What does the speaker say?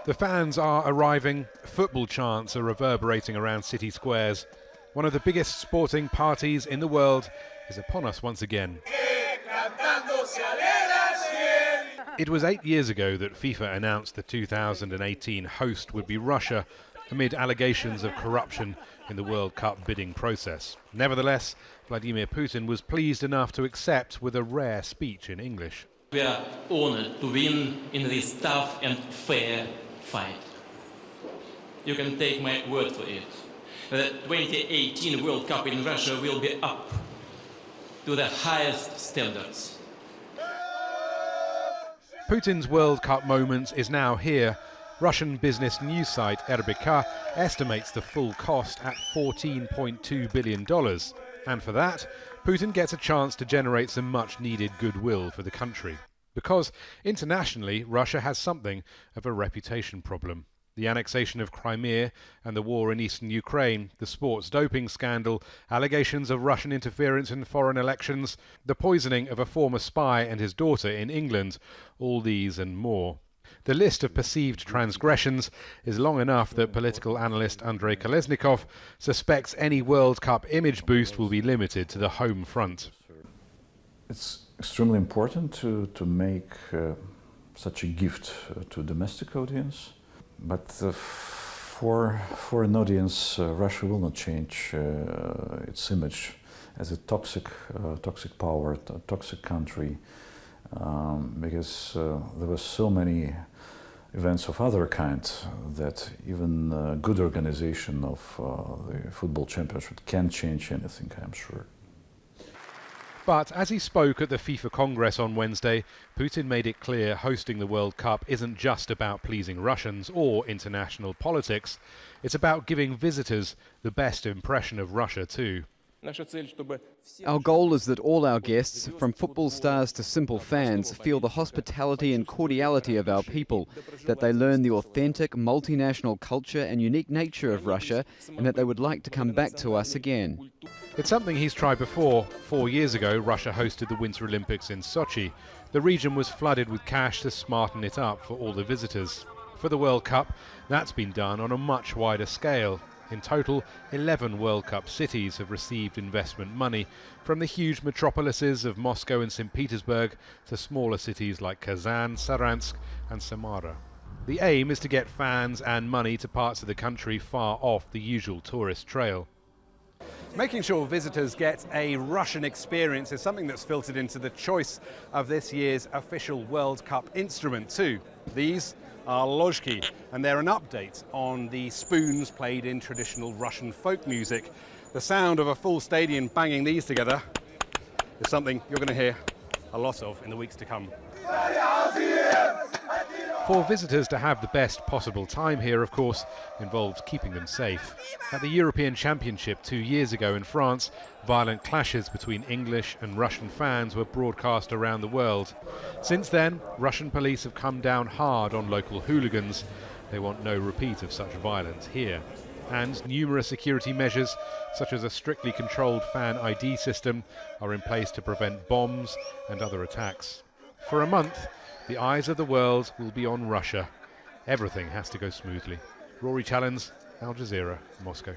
The fans are arriving, football chants are reverberating around city squares. One of the biggest sporting parties in the world is upon us once again. It was 8 years ago that FIFA announced the 2018 host would be Russia, amid allegations of corruption in the World Cup bidding process. Nevertheless, Vladimir Putin was pleased enough to accept with a rare speech in English. We are honored to win in this tough and fair fight. You can take my word for it. The 2018 World Cup in Russia will be up to the highest standards. Putin's World Cup moment is now here. Russian business news site RBK estimates the full cost at $14.2 billion. And for that, Putin gets a chance to generate some much-needed goodwill for the country. Because internationally, Russia has something of a reputation problem. The annexation of Crimea and the war in eastern Ukraine, the sports doping scandal, allegations of Russian interference in foreign elections, the poisoning of a former spy and his daughter in England, all these and more. The list of perceived transgressions is long enough that political analyst Andrei Kolesnikov suspects any World Cup image boost will be limited to the home front. It's extremely important to make such a gift to a domestic audience. But for an audience, Russia will not change its image as a toxic power, a toxic country, because there were so many events of other kind that even good organization of the football championship can change anything, I'm sure. But as he spoke at the FIFA Congress on Wednesday, Putin made it clear hosting the World Cup isn't just about pleasing Russians or international politics. It's about giving visitors the best impression of Russia too. Our goal is that all our guests, from football stars to simple fans, feel the hospitality and cordiality of our people, that they learn the authentic, multinational culture and unique nature of Russia, and that they would like to come back to us again. It's something he's tried before. 4 years ago, Russia hosted the Winter Olympics in Sochi. The region was flooded with cash to smarten it up for all the visitors. For the World Cup, that's been done on a much wider scale. In total, 11 World Cup cities have received investment money, from the huge metropolises of Moscow and St. Petersburg to smaller cities like Kazan, Saransk and Samara. The aim is to get fans and money to parts of the country far off the usual tourist trail. Making sure visitors get a Russian experience is something that's filtered into the choice of this year's official World Cup instrument too. These are lozhki, and they're an update on the spoons played in traditional Russian folk music. The sound of a full stadium banging these together is something you're going to hear a lot of in the weeks to come. For visitors to have the best possible time here, of course, involves keeping them safe. At the European Championship 2 years ago in France, violent clashes between English and Russian fans were broadcast around the world. Since then, Russian police have come down hard on local hooligans. They want no repeat of such violence here. And numerous security measures, such as a strictly controlled fan ID system, are in place to prevent bombs and other attacks. For a month, the eyes of the world will be on Russia. Everything has to go smoothly. Rory, Challands, Al Jazeera, Moscow.